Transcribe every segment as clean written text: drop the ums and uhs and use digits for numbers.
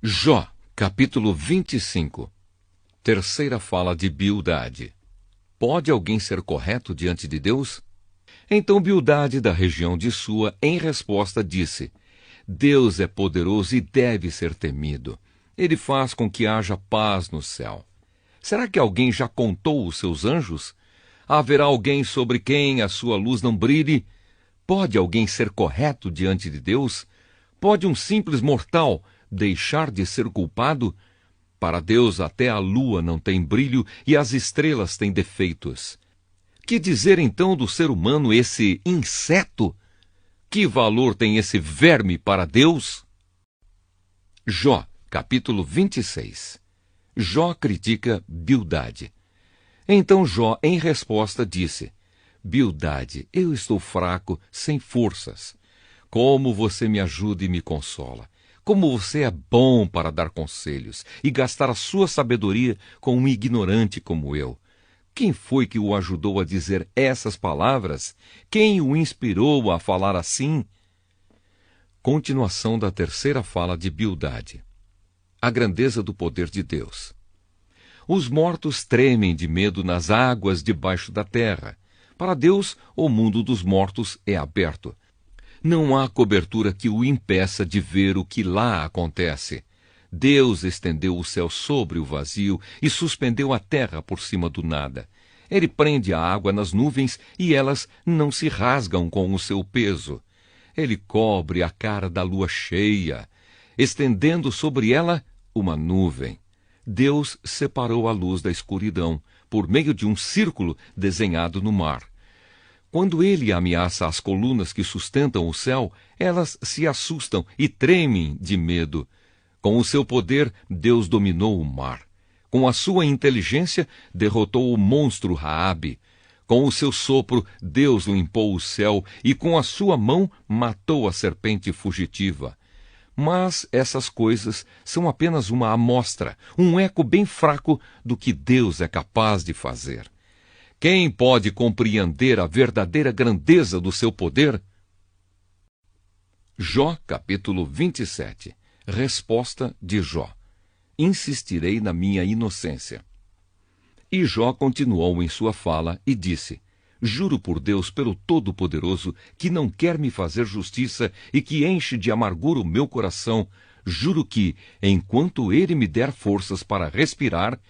Jó, capítulo 25. Terceira fala de Bildade. Pode alguém ser correto diante de Deus? Então Bildade, da região de Sua, em resposta disse: Deus é poderoso e deve ser temido. Ele faz com que haja paz no céu. Será que alguém já contou os seus anjos? Haverá alguém sobre quem a sua luz não brilhe? Pode alguém ser correto diante de Deus? Pode um simples mortal deixar de ser culpado? Para Deus até a lua não tem brilho e as estrelas têm defeitos. Que dizer então do ser humano, esse inseto? Que valor tem esse verme para Deus? Jó, capítulo 26. Jó critica Bildade. Então Jó, em resposta, disse: Bildade, eu estou fraco, sem forças. Como você me ajuda e me consola. Como você é bom para dar conselhos e gastar a sua sabedoria com um ignorante como eu. Quem foi que o ajudou a dizer essas palavras? Quem o inspirou a falar assim? Continuação da terceira fala de Bildade. A grandeza do poder de Deus. Os mortos tremem de medo nas águas debaixo da terra. Para Deus, o mundo dos mortos é aberto. Não há cobertura que o impeça de ver o que lá acontece. Deus estendeu o céu sobre o vazio e suspendeu a terra por cima do nada. Ele prende a água nas nuvens e elas não se rasgam com o seu peso. Ele cobre a cara da lua cheia, estendendo sobre ela uma nuvem. Deus separou a luz da escuridão por meio de um círculo desenhado no mar. Quando ele ameaça as colunas que sustentam o céu, elas se assustam e tremem de medo. Com o seu poder, Deus dominou o mar. Com a sua inteligência, derrotou o monstro Raabe. Com o seu sopro, Deus limpou o céu e com a sua mão matou a serpente fugitiva. Mas essas coisas são apenas uma amostra, um eco bem fraco do que Deus é capaz de fazer. Quem pode compreender a verdadeira grandeza do seu poder? Jó, capítulo 27. Resposta de Jó. Insistirei na minha inocência. E Jó continuou em sua fala e disse: Juro por Deus, pelo Todo-Poderoso, que não quer me fazer justiça e que enche de amargura o meu coração, juro que, enquanto ele me der forças para respirar,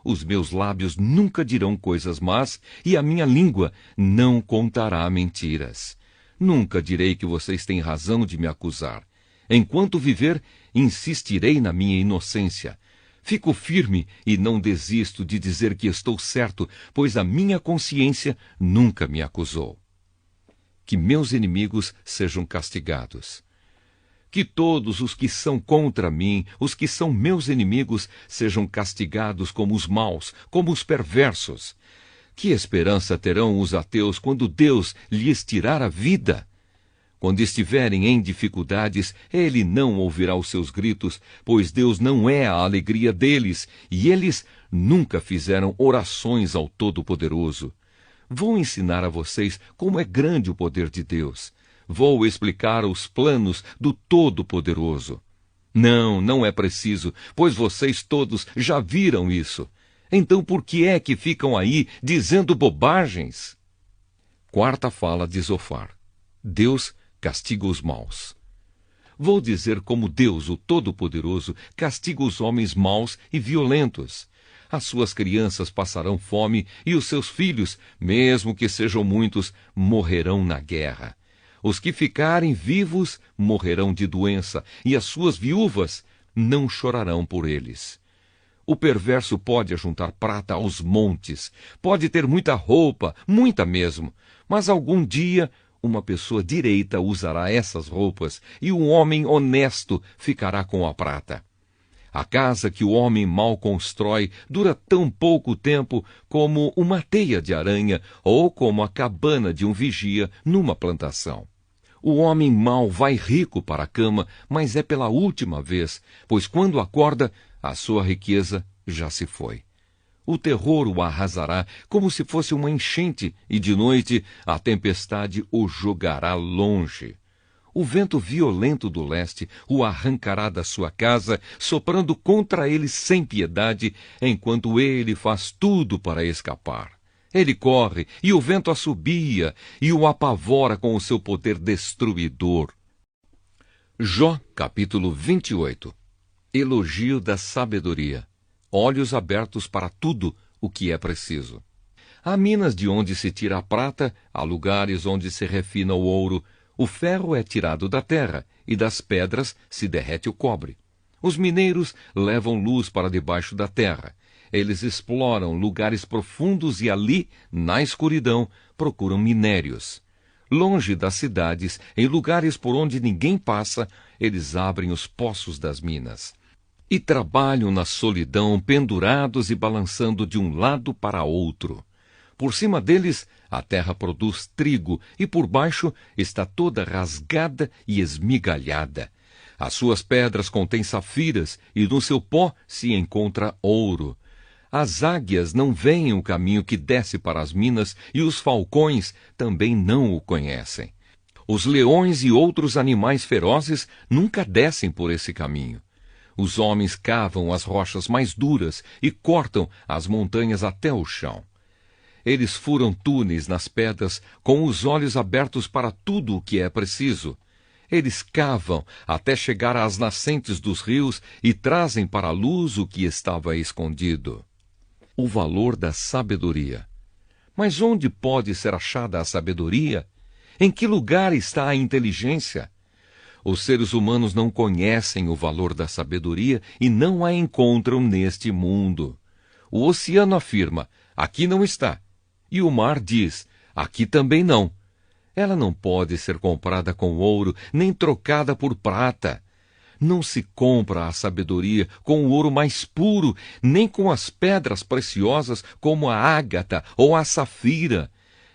os meus lábios nunca dirão coisas más e a minha língua não contará mentiras. Nunca direi que vocês têm razão de me acusar. Enquanto viver, insistirei na minha inocência. Fico firme e não desisto de dizer que estou certo, pois a minha consciência nunca me acusou. Que meus inimigos sejam castigados. Que todos os que são contra mim, os que são meus inimigos, sejam castigados como os maus, como os perversos. Que esperança terão os ateus quando Deus lhes tirar a vida? Quando estiverem em dificuldades, ele não ouvirá os seus gritos, pois Deus não é a alegria deles, e eles nunca fizeram orações ao Todo-Poderoso. Vou ensinar a vocês como é grande o poder de Deus. Vou explicar os planos do Todo-Poderoso. Não é preciso, pois vocês todos já viram isso. Então por que é que ficam aí dizendo bobagens? Quarta fala de Zofar. Deus castiga os maus. Vou dizer como Deus, o Todo-Poderoso, castiga os homens maus e violentos. As suas crianças passarão fome e os seus filhos, mesmo que sejam muitos, morrerão na guerra. Os que ficarem vivos morrerão de doença, e as suas viúvas não chorarão por eles. O perverso pode ajuntar prata aos montes, pode ter muita roupa, muita mesmo, mas algum dia uma pessoa direita usará essas roupas, e um homem honesto ficará com a prata. A casa que o homem mau constrói dura tão pouco tempo como uma teia de aranha ou como a cabana de um vigia numa plantação. O homem mau vai rico para a cama, mas é pela última vez, pois quando acorda, a sua riqueza já se foi. O terror o arrasará como se fosse uma enchente, e de noite a tempestade o jogará longe. O vento violento do leste o arrancará da sua casa, soprando contra ele sem piedade, enquanto ele faz tudo para escapar. Ele corre, e o vento assobia, e o apavora com o seu poder destruidor. Jó, capítulo 28. Elogio da sabedoria. Olhos abertos para tudo o que é preciso. Há minas de onde se tira a prata, há lugares onde se refina o ouro. O ferro é tirado da terra, e das pedras se derrete o cobre. Os mineiros levam luz para debaixo da terra. Eles exploram lugares profundos e ali, na escuridão, procuram minérios. Longe das cidades, em lugares por onde ninguém passa, eles abrem os poços das minas. E trabalham na solidão, pendurados e balançando de um lado para outro. Por cima deles, a terra produz trigo, e por baixo está toda rasgada e esmigalhada. As suas pedras contêm safiras, e no seu pó se encontra ouro. As águias não veem o caminho que desce para as minas, e os falcões também não o conhecem. Os leões e outros animais ferozes nunca descem por esse caminho. Os homens cavam as rochas mais duras e cortam as montanhas até o chão. Eles furam túneis nas pedras com os olhos abertos para tudo o que é preciso. Eles cavam até chegar às nascentes dos rios e trazem para a luz o que estava escondido. O valor da sabedoria. Mas onde pode ser achada a sabedoria? Em que lugar está a inteligência? Os seres humanos não conhecem o valor da sabedoria e não a encontram neste mundo. O oceano afirma, aqui não está. E o mar diz, aqui também não. Ela não pode ser comprada com ouro, nem trocada por prata. Não se compra a sabedoria com o ouro mais puro, nem com as pedras preciosas como a ágata ou a safira.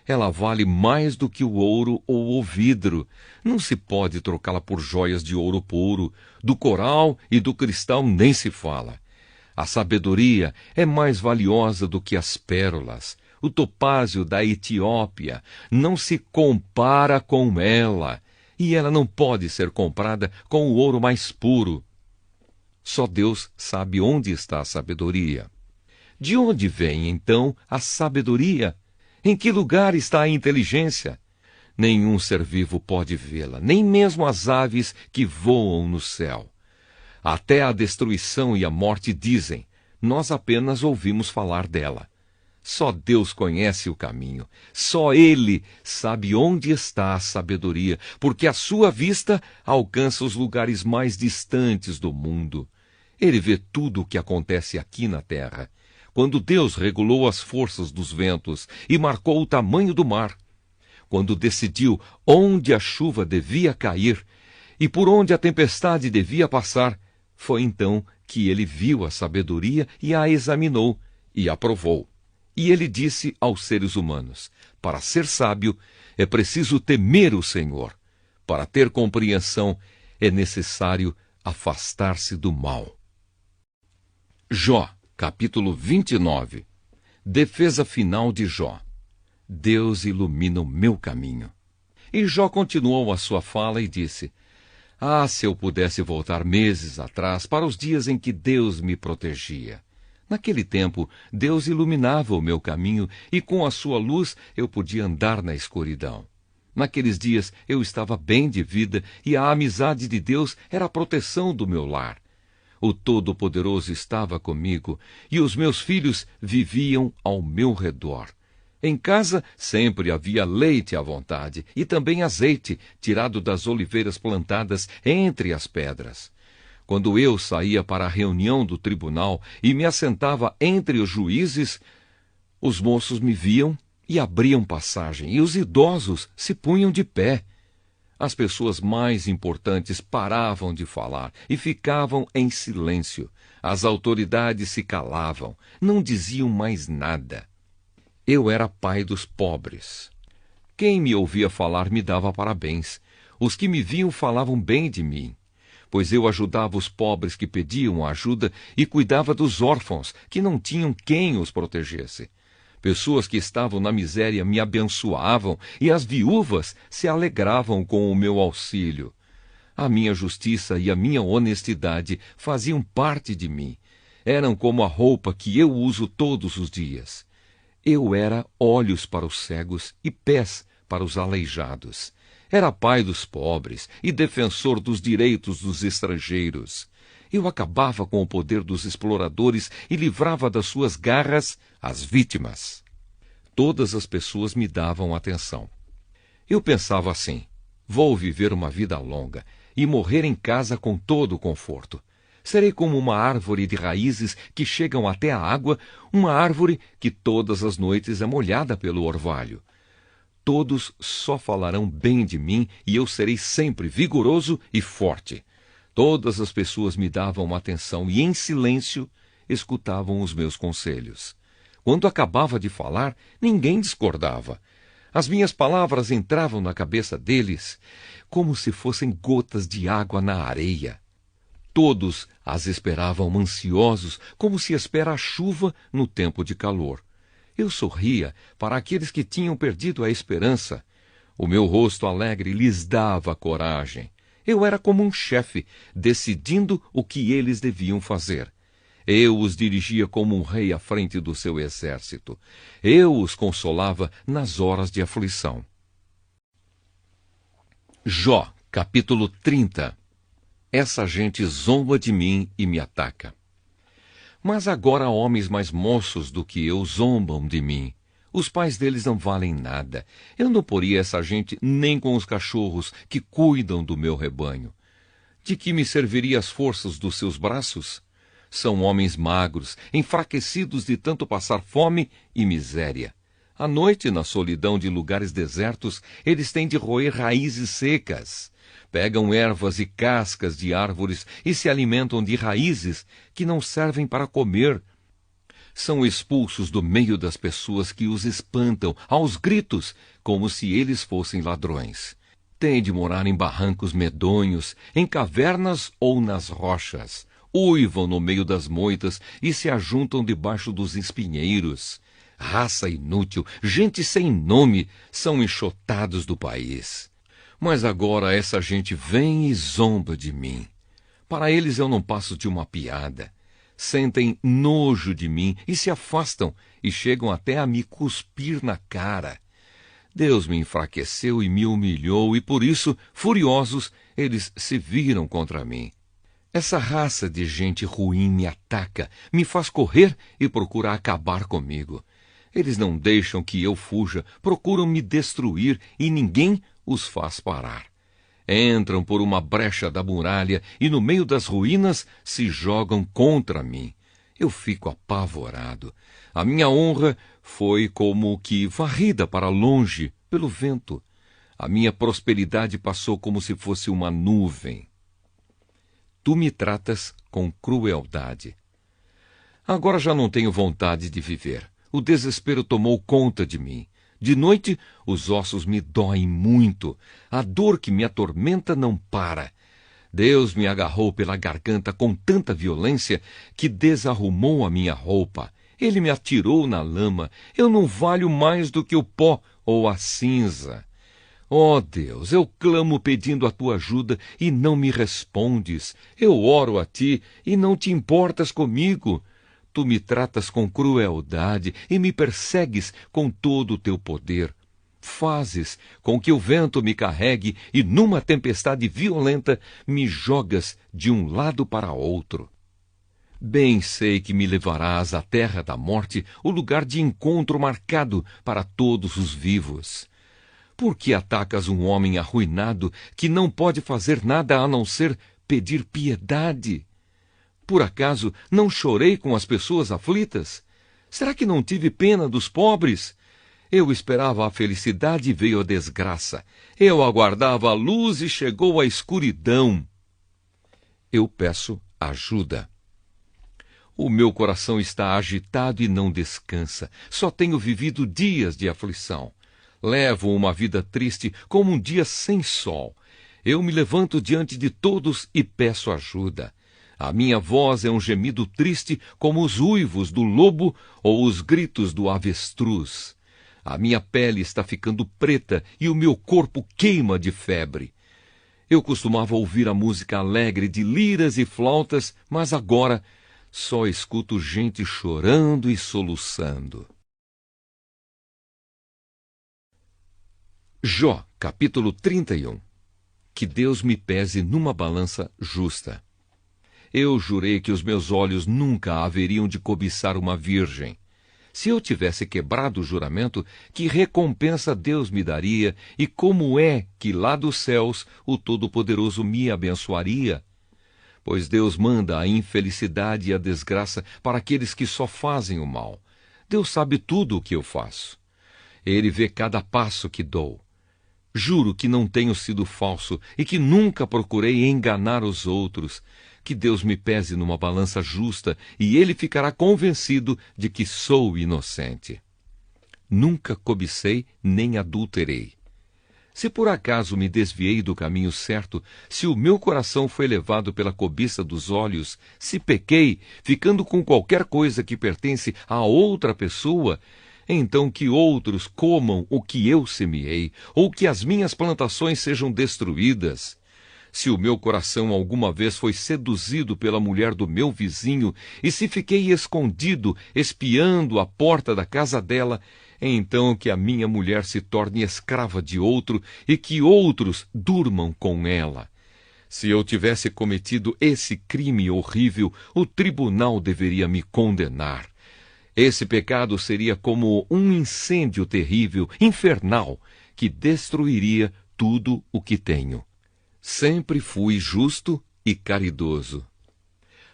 Ela vale mais do que o ouro ou o vidro. Não se pode trocá-la por joias de ouro puro. Do coral e do cristal nem se fala. A sabedoria é mais valiosa do que as pérolas. O topázio da Etiópia não se compara com ela. E ela não pode ser comprada com o ouro mais puro. Só Deus sabe onde está a sabedoria. De onde vem, então, a sabedoria? Em que lugar está a inteligência? Nenhum ser vivo pode vê-la, nem mesmo as aves que voam no céu. Até a destruição e a morte dizem, nós apenas ouvimos falar dela. Só Deus conhece o caminho. Só Ele sabe onde está a sabedoria, porque a sua vista alcança os lugares mais distantes do mundo. Ele vê tudo o que acontece aqui na terra. Quando Deus regulou as forças dos ventos e marcou o tamanho do mar, quando decidiu onde a chuva devia cair e por onde a tempestade devia passar, foi então que ele viu a sabedoria e a examinou e aprovou. E ele disse aos seres humanos, para ser sábio, é preciso temer o Senhor. Para ter compreensão, é necessário afastar-se do mal. Jó, capítulo 29. Defesa final de Jó. Deus ilumina o meu caminho. E Jó continuou a sua fala e disse, se eu pudesse voltar meses atrás para os dias em que Deus me protegia. Naquele tempo, Deus iluminava o meu caminho e com a sua luz eu podia andar na escuridão. Naqueles dias eu estava bem de vida e a amizade de Deus era a proteção do meu lar. O Todo-Poderoso estava comigo e os meus filhos viviam ao meu redor. Em casa sempre havia leite à vontade e também azeite tirado das oliveiras plantadas entre as pedras. Quando eu saía para a reunião do tribunal e me assentava entre os juízes, os moços me viam e abriam passagem, e os idosos se punham de pé. As pessoas mais importantes paravam de falar e ficavam em silêncio. As autoridades se calavam, não diziam mais nada. Eu era pai dos pobres. Quem me ouvia falar me dava parabéns. Os que me viam falavam bem de mim. Pois eu ajudava os pobres que pediam ajuda e cuidava dos órfãos, que não tinham quem os protegesse. Pessoas que estavam na miséria me abençoavam e as viúvas se alegravam com o meu auxílio. A minha justiça e a minha honestidade faziam parte de mim. Eram como a roupa que eu uso todos os dias. Eu era olhos para os cegos e pés para os aleijados. Era pai dos pobres e defensor dos direitos dos estrangeiros. Eu acabava com o poder dos exploradores e livrava das suas garras as vítimas. Todas as pessoas me davam atenção. Eu pensava assim: vou viver uma vida longa e morrer em casa com todo o conforto. Serei como uma árvore de raízes que chegam até a água, uma árvore que todas as noites é molhada pelo orvalho. Todos só falarão bem de mim e eu serei sempre vigoroso e forte. Todas as pessoas me davam atenção e, em silêncio, escutavam os meus conselhos. Quando acabava de falar, ninguém discordava. As minhas palavras entravam na cabeça deles como se fossem gotas de água na areia. Todos as esperavam ansiosos, como se espera a chuva no tempo de calor. Eu sorria para aqueles que tinham perdido a esperança. O meu rosto alegre lhes dava coragem. Eu era como um chefe, decidindo o que eles deviam fazer. Eu os dirigia como um rei à frente do seu exército. Eu os consolava nas horas de aflição. Jó, capítulo 30. Essa gente zomba de mim e me ataca. Mas agora homens mais moços do que eu zombam de mim. Os pais deles não valem nada. Eu não poria essa gente nem com os cachorros que cuidam do meu rebanho. De que me serviria as forças dos seus braços? São homens magros, enfraquecidos de tanto passar fome e miséria. À noite, na solidão de lugares desertos, eles têm de roer raízes secas. Pegam ervas e cascas de árvores e se alimentam de raízes que não servem para comer. São expulsos do meio das pessoas que os espantam, aos gritos, como se eles fossem ladrões. Têm de morar em barrancos medonhos, em cavernas ou nas rochas. Uivam no meio das moitas e se ajuntam debaixo dos espinheiros. Raça inútil, gente sem nome, são enxotados do país. Mas agora essa gente vem e zomba de mim. Para eles eu não passo de uma piada. Sentem nojo de mim e se afastam e chegam até a me cuspir na cara. Deus me enfraqueceu e me humilhou e por isso, furiosos, eles se viram contra mim. Essa raça de gente ruim me ataca, me faz correr e procura acabar comigo. Eles não deixam que eu fuja, procuram me destruir e ninguém os faz parar. Entram por uma brecha da muralha e no meio das ruínas se jogam contra mim. Eu fico apavorado. A minha honra foi como que varrida para longe pelo vento. A minha prosperidade passou como se fosse uma nuvem. Tu me tratas com crueldade. Agora já não tenho vontade de viver. O desespero tomou conta de mim. De noite, os ossos me doem muito. A dor que me atormenta não para. Deus me agarrou pela garganta com tanta violência que desarrumou a minha roupa. Ele me atirou na lama. Eu não valho mais do que o pó ou a cinza. Ó Deus, eu clamo pedindo a tua ajuda e não me respondes. Eu oro a ti e não te importas comigo. Tu me tratas com crueldade e me persegues com todo o teu poder. Fazes com que o vento me carregue e numa tempestade violenta me jogas de um lado para outro. Bem sei que me levarás à terra da morte, o lugar de encontro marcado para todos os vivos. Por que atacas um homem arruinado que não pode fazer nada a não ser pedir piedade? Por acaso não chorei com as pessoas aflitas? Será que não tive pena dos pobres? Eu esperava a felicidade e veio a desgraça. Eu aguardava a luz e chegou a escuridão. Eu peço ajuda. O meu coração está agitado e não descansa. Só tenho vivido dias de aflição. Levo uma vida triste como um dia sem sol. Eu me levanto diante de todos e peço ajuda. A minha voz é um gemido triste como os uivos do lobo ou os gritos do avestruz. A minha pele está ficando preta e o meu corpo queima de febre. Eu costumava ouvir a música alegre de liras e flautas, mas agora só escuto gente chorando e soluçando. Jó, capítulo 31. Que Deus me pese numa balança justa. Eu jurei que os meus olhos nunca haveriam de cobiçar uma virgem. Se eu tivesse quebrado o juramento, que recompensa Deus me daria, e como é que lá dos céus o Todo-Poderoso me abençoaria? Pois Deus manda a infelicidade e a desgraça para aqueles que só fazem o mal. Deus sabe tudo o que eu faço. Ele vê cada passo que dou. Juro que não tenho sido falso e que nunca procurei enganar os outros. Que Deus me pese numa balança justa e ele ficará convencido de que sou inocente. Nunca cobicei nem adulterei. Se por acaso me desviei do caminho certo, se o meu coração foi levado pela cobiça dos olhos, se pequei, ficando com qualquer coisa que pertence a outra pessoa, então que outros comam o que eu semeei, ou que as minhas plantações sejam destruídas. Se o meu coração alguma vez foi seduzido pela mulher do meu vizinho, e se fiquei escondido, espiando a porta da casa dela, então que a minha mulher se torne escrava de outro, e que outros durmam com ela. Se eu tivesse cometido esse crime horrível, o tribunal deveria me condenar. Esse pecado seria como um incêndio terrível, infernal, que destruiria tudo o que tenho. Sempre fui justo e caridoso.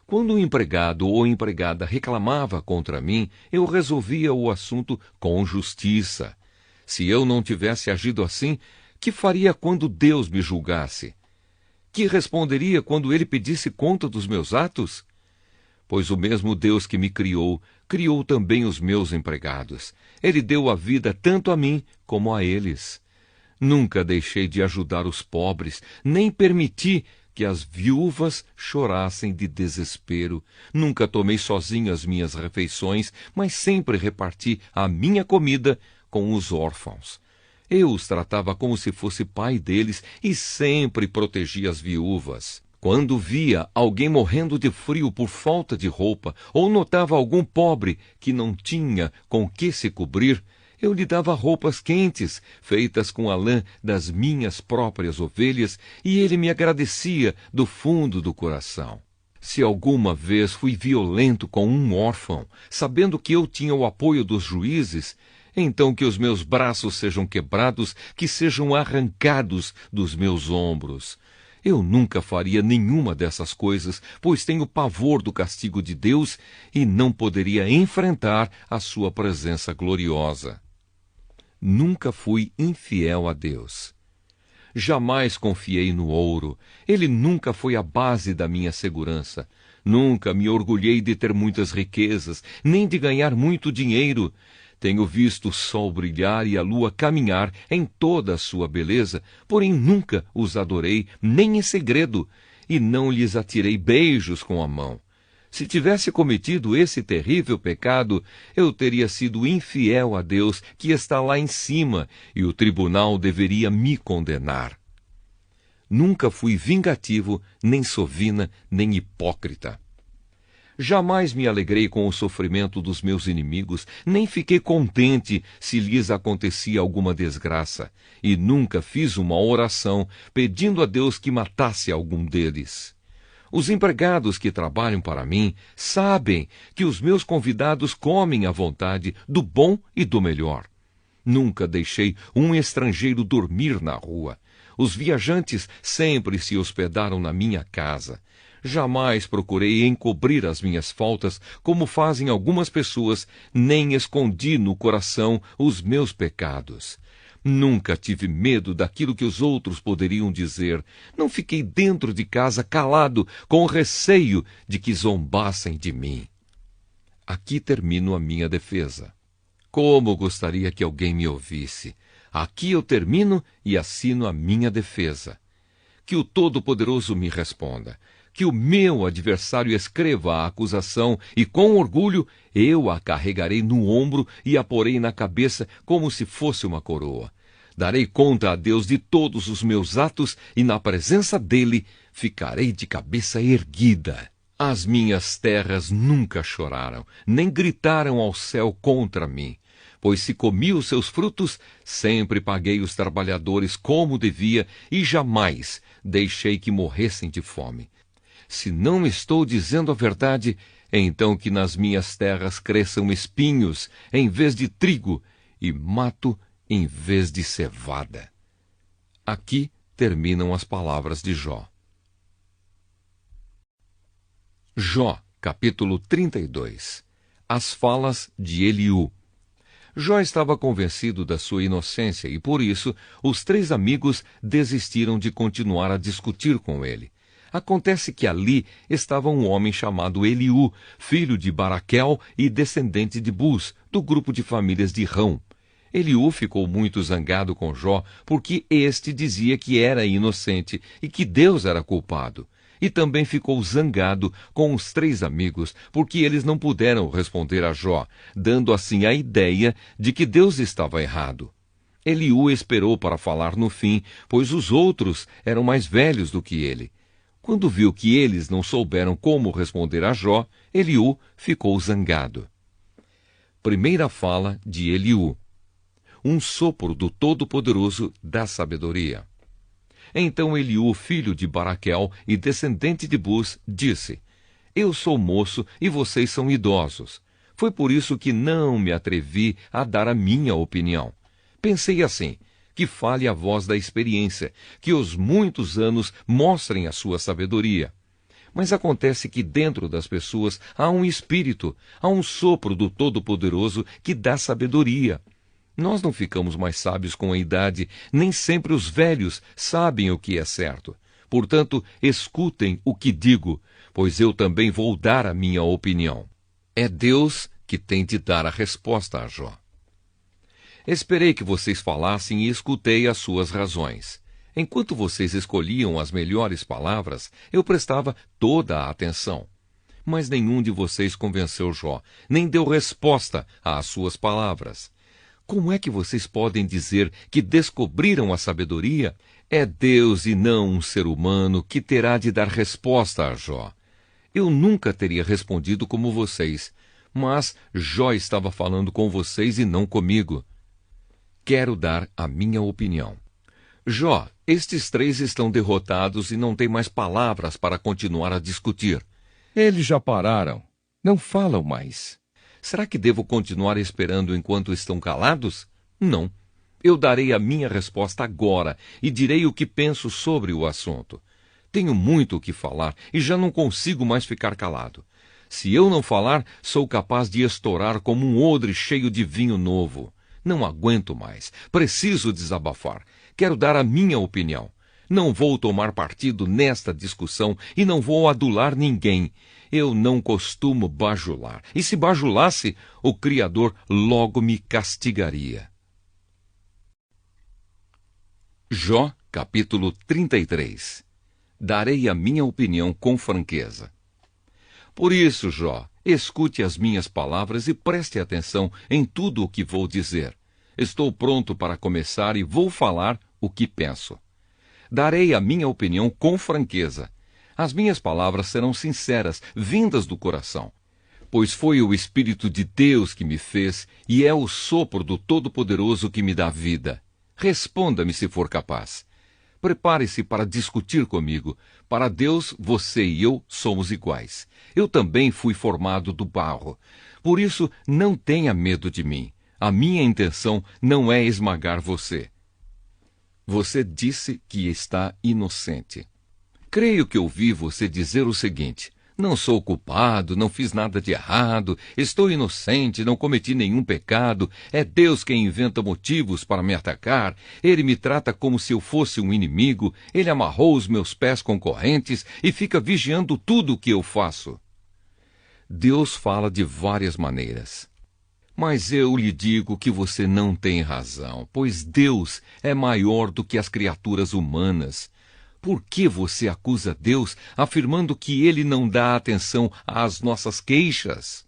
Quando o empregado ou empregada reclamava contra mim, eu resolvia o assunto com justiça. Se eu não tivesse agido assim, que faria quando Deus me julgasse? Que responderia quando ele pedisse conta dos meus atos? Pois o mesmo Deus que me criou, criou também os meus empregados. Ele deu a vida tanto a mim como a eles. Nunca deixei de ajudar os pobres, nem permiti que as viúvas chorassem de desespero. Nunca tomei sozinho as minhas refeições, mas sempre reparti a minha comida com os órfãos. Eu os tratava como se fosse pai deles e sempre protegi as viúvas. Quando via alguém morrendo de frio por falta de roupa, ou notava algum pobre que não tinha com que se cobrir, eu lhe dava roupas quentes, feitas com a lã das minhas próprias ovelhas, e ele me agradecia do fundo do coração. Se alguma vez fui violento com um órfão, sabendo que eu tinha o apoio dos juízes, então que os meus braços sejam quebrados, que sejam arrancados dos meus ombros. Eu nunca faria nenhuma dessas coisas, pois tenho pavor do castigo de Deus e não poderia enfrentar a sua presença gloriosa. Nunca fui infiel a Deus. Jamais confiei no ouro. Ele nunca foi a base da minha segurança. Nunca me orgulhei de ter muitas riquezas, nem de ganhar muito dinheiro. Tenho visto o sol brilhar e a lua caminhar em toda a sua beleza, porém nunca os adorei, nem em segredo, e não lhes atirei beijos com a mão. Se tivesse cometido esse terrível pecado, eu teria sido infiel a Deus, que está lá em cima, e o tribunal deveria me condenar. Nunca fui vingativo, nem sovina, nem hipócrita. Jamais me alegrei com o sofrimento dos meus inimigos, nem fiquei contente se lhes acontecia alguma desgraça, e nunca fiz uma oração pedindo a Deus que matasse algum deles. Os empregados que trabalham para mim sabem que os meus convidados comem à vontade do bom e do melhor. Nunca deixei um estrangeiro dormir na rua. Os viajantes sempre se hospedaram na minha casa. Jamais procurei encobrir as minhas faltas, como fazem algumas pessoas, nem escondi no coração os meus pecados. Nunca tive medo daquilo que os outros poderiam dizer. Não fiquei dentro de casa calado, com receio de que zombassem de mim. Aqui termino a minha defesa. Como gostaria que alguém me ouvisse. Aqui eu termino e assino a minha defesa. Que o Todo-Poderoso me responda. que o meu adversário escreva a acusação, e com orgulho eu a carregarei no ombro e a porei na cabeça como se fosse uma coroa. Darei conta a Deus de todos os meus atos, e na presença dele ficarei de cabeça erguida. As minhas terras nunca choraram, nem gritaram ao céu contra mim. Pois se comi os seus frutos, sempre paguei os trabalhadores como devia, e jamais deixei que morressem de fome. Se não estou dizendo a verdade, então que nas minhas terras cresçam espinhos em vez de trigo, e mato em vez de cevada. Aqui terminam as palavras de Jó. Jó, capítulo 32. As falas de Eliú. Jó estava convencido da sua inocência e, por isso, os 3 amigos desistiram de continuar a discutir com ele. Acontece que ali estava um homem chamado Eliú, filho de Baraquel e descendente de Bus, do grupo de famílias de Rão. Eliú ficou muito zangado com Jó, porque este dizia que era inocente e que Deus era culpado. E também ficou zangado com os 3 amigos, porque eles não puderam responder a Jó, dando assim a ideia de que Deus estava errado. Eliú esperou para falar no fim, pois os outros eram mais velhos do que ele. Quando viu que eles não souberam como responder a Jó, Eliú ficou zangado. Primeira fala de Eliú. Um sopro do Todo-Poderoso dá sabedoria. Então Eliú, filho de Baraquel e descendente de Bus, disse: Eu sou moço e vocês são idosos. Foi por isso que não me atrevi a dar a minha opinião. Pensei assim: que fale a voz da experiência, que os muitos anos mostrem a sua sabedoria. Mas acontece que dentro das pessoas há um espírito, há um sopro do Todo-Poderoso que dá sabedoria. Nós não ficamos mais sábios com a idade, nem sempre os velhos sabem o que é certo. Portanto, escutem o que digo, pois eu também vou dar a minha opinião. É Deus que tem de dar a resposta a Jó. Esperei que vocês falassem e escutei as suas razões. Enquanto vocês escolhiam as melhores palavras, eu prestava toda a atenção. Mas nenhum de vocês convenceu Jó, nem deu resposta às suas palavras. Como é que vocês podem dizer que descobriram a sabedoria? É Deus e não um ser humano que terá de dar resposta a Jó. Eu nunca teria respondido como vocês, mas Jó estava falando com vocês e não comigo. Quero dar a minha opinião. Jó, estes 3 estão derrotados e não têm mais palavras para continuar a discutir. Eles já pararam. Não falam mais. Será que devo continuar esperando enquanto estão calados? Não. Eu darei a minha resposta agora e direi o que penso sobre o assunto. Tenho muito o que falar e já não consigo mais ficar calado. Se eu não falar, sou capaz de estourar como um odre cheio de vinho novo. Não aguento mais. Preciso desabafar. Quero dar a minha opinião. Não vou tomar partido nesta discussão e não vou adular ninguém. Eu não costumo bajular. E se bajulasse, o Criador logo me castigaria. Jó, capítulo 33. Darei a minha opinião com franqueza. Por isso, Jó, escute as minhas palavras e preste atenção em tudo o que vou dizer. Estou pronto para começar e vou falar o que penso. Darei a minha opinião com franqueza. As minhas palavras serão sinceras, vindas do coração. Pois foi o Espírito de Deus que me fez e é o sopro do Todo-Poderoso que me dá vida. Responda-me se for capaz. Prepare-se para discutir comigo. Para Deus, você e eu somos iguais. Eu também fui formado do barro. Por isso, não tenha medo de mim. A minha intenção não é esmagar você. Você disse que está inocente. Creio que ouvi você dizer o seguinte: não sou culpado, não fiz nada de errado, estou inocente, não cometi nenhum pecado, é Deus quem inventa motivos para me atacar, Ele me trata como se eu fosse um inimigo, Ele amarrou os meus pés com correntes e fica vigiando tudo o que eu faço. Deus fala de várias maneiras. Mas eu lhe digo que você não tem razão, pois Deus é maior do que as criaturas humanas. Por que você acusa Deus, afirmando que Ele não dá atenção às nossas queixas?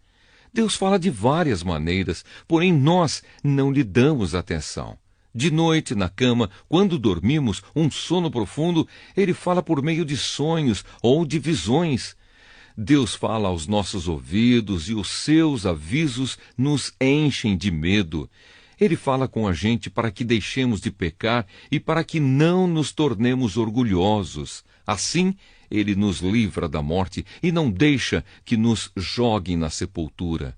Deus fala de várias maneiras, porém nós não lhe damos atenção. De noite, na cama, quando dormimos um sono profundo, Ele fala por meio de sonhos ou de visões. Deus fala aos nossos ouvidos e os seus avisos nos enchem de medo. Ele fala com a gente para que deixemos de pecar e para que não nos tornemos orgulhosos. Assim, Ele nos livra da morte e não deixa que nos joguem na sepultura.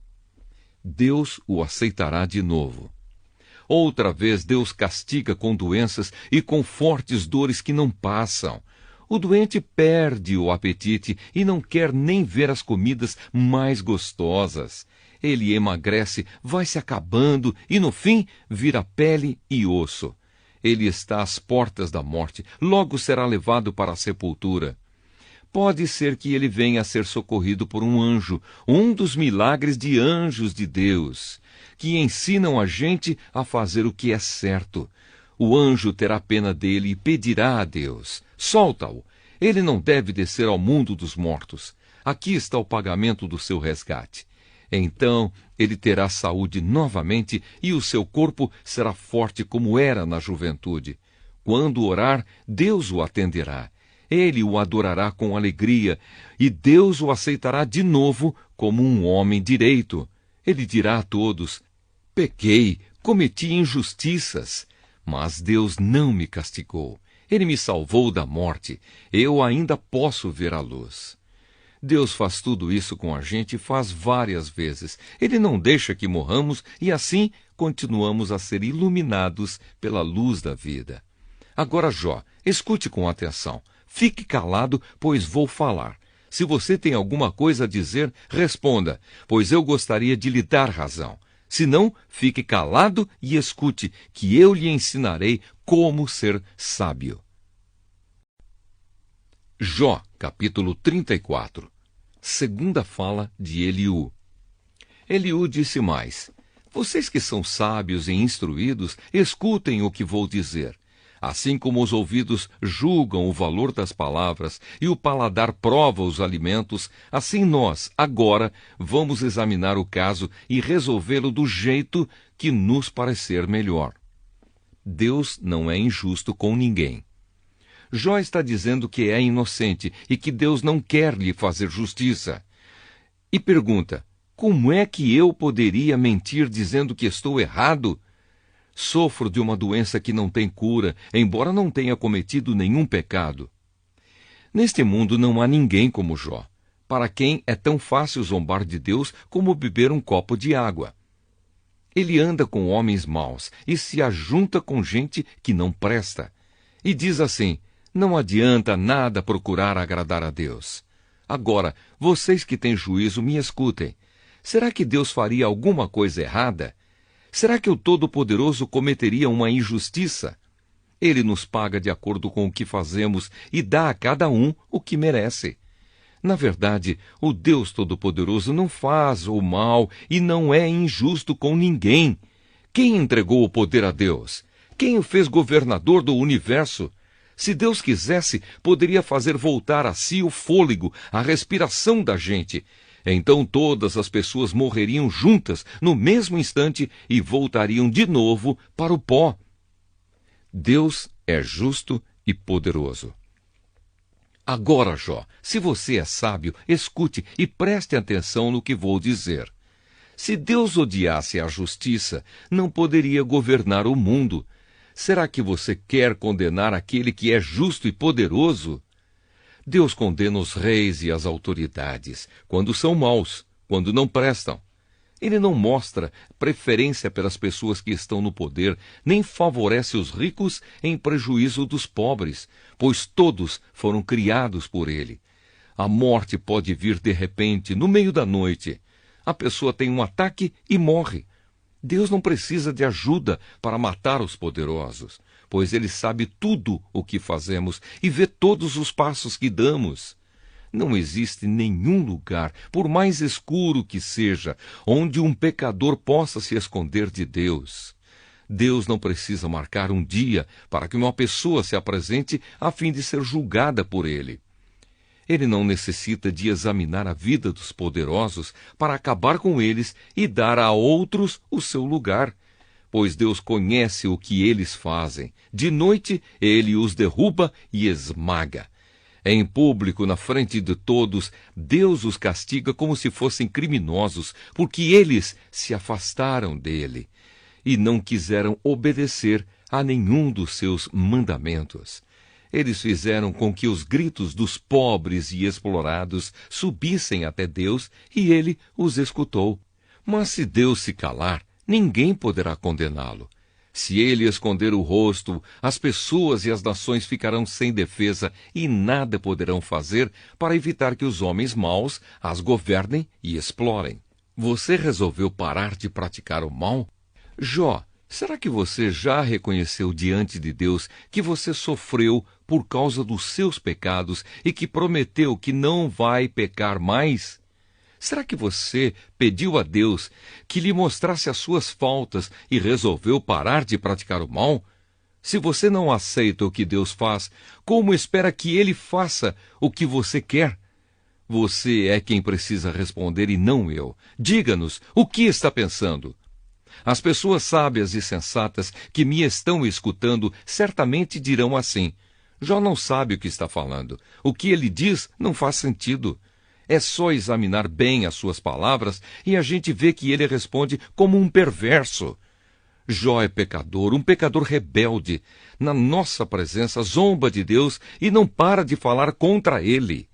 Deus o aceitará de novo. Outra vez Deus castiga com doenças e com fortes dores que não passam. O doente perde o apetite e não quer nem ver as comidas mais gostosas. Ele emagrece, vai se acabando e, no fim, vira pele e osso. Ele está às portas da morte, logo será levado para a sepultura. Pode ser que ele venha a ser socorrido por um anjo, um dos milagres de anjos de Deus, que ensinam a gente a fazer o que é certo. O anjo terá pena dele e pedirá a Deus: solta-o, ele não deve descer ao mundo dos mortos. Aqui está o pagamento do seu resgate. Então ele terá saúde novamente e o seu corpo será forte como era na juventude. Quando orar, Deus o atenderá. Ele o adorará com alegria e Deus o aceitará de novo como um homem direito. Ele dirá a todos: pequei, cometi injustiças, mas Deus não me castigou. Ele me salvou da morte. Eu ainda posso ver a luz. Deus faz tudo isso com a gente e faz várias vezes. Ele não deixa que morramos e assim continuamos a ser iluminados pela luz da vida. Agora, Jó, escute com atenção. Fique calado, pois vou falar. Se você tem alguma coisa a dizer, responda, pois eu gostaria de lhe dar razão. Se não, fique calado e escute, que eu lhe ensinarei como ser sábio. Jó, capítulo 34. Segunda fala de Eliú. Eliú disse mais: vocês que são sábios e instruídos, escutem o que vou dizer. Assim como os ouvidos julgam o valor das palavras e o paladar prova os alimentos, assim nós, agora, vamos examinar o caso e resolvê-lo do jeito que nos parecer melhor. Deus não é injusto com ninguém. Jó está dizendo que é inocente e que Deus não quer lhe fazer justiça. E pergunta: como é que eu poderia mentir dizendo que estou errado? Sofro de uma doença que não tem cura, embora não tenha cometido nenhum pecado. Neste mundo não há ninguém como Jó, para quem é tão fácil zombar de Deus como beber um copo de água. Ele anda com homens maus e se ajunta com gente que não presta. E diz assim: não adianta nada procurar agradar a Deus. Agora, vocês que têm juízo, me escutem. Será que Deus faria alguma coisa errada? Será que o Todo-Poderoso cometeria uma injustiça? Ele nos paga de acordo com o que fazemos e dá a cada um o que merece. Na verdade, o Deus Todo-Poderoso não faz o mal e não é injusto com ninguém. Quem entregou o poder a Deus? Quem o fez governador do universo? Se Deus quisesse, poderia fazer voltar a si o fôlego, a respiração da gente. Então todas as pessoas morreriam juntas no mesmo instante e voltariam de novo para o pó. Deus é justo e poderoso. Agora, Jó, se você é sábio, escute e preste atenção no que vou dizer. Se Deus odiasse a justiça, não poderia governar o mundo. Será que você quer condenar aquele que é justo e poderoso? Deus condena os reis e as autoridades, quando são maus, quando não prestam. Ele não mostra preferência pelas pessoas que estão no poder, nem favorece os ricos em prejuízo dos pobres, pois todos foram criados por ele. A morte pode vir de repente, no meio da noite. A pessoa tem um ataque e morre. Deus não precisa de ajuda para matar os poderosos, pois ele sabe tudo o que fazemos e vê todos os passos que damos. Não existe nenhum lugar, por mais escuro que seja, onde um pecador possa se esconder de Deus. Deus não precisa marcar um dia para que uma pessoa se apresente a fim de ser julgada por ele. Ele não necessita de examinar a vida dos poderosos para acabar com eles e dar a outros o seu lugar, pois Deus conhece o que eles fazem. De noite, ele os derruba e esmaga. Em público, na frente de todos, Deus os castiga como se fossem criminosos, porque eles se afastaram dele e não quiseram obedecer a nenhum dos seus mandamentos. Eles fizeram com que os gritos dos pobres e explorados subissem até Deus e ele os escutou. Mas se Deus se calar, ninguém poderá condená-lo. Se ele esconder o rosto, as pessoas e as nações ficarão sem defesa e nada poderão fazer para evitar que os homens maus as governem e explorem. Você resolveu parar de praticar o mal? Jó, será que você já reconheceu diante de Deus que você sofreu por causa dos seus pecados e que prometeu que não vai pecar mais? Será que você pediu a Deus que lhe mostrasse as suas faltas e resolveu parar de praticar o mal? Se você não aceita o que Deus faz, como espera que Ele faça o que você quer? Você é quem precisa responder e não eu. Diga-nos o que está pensando. As pessoas sábias e sensatas que me estão escutando certamente dirão assim: Jó não sabe o que está falando. O que ele diz não faz sentido. É só examinar bem as suas palavras e a gente vê que ele responde como um perverso. Jó é pecador, um pecador rebelde. Na nossa presença, zomba de Deus e não para de falar contra ele.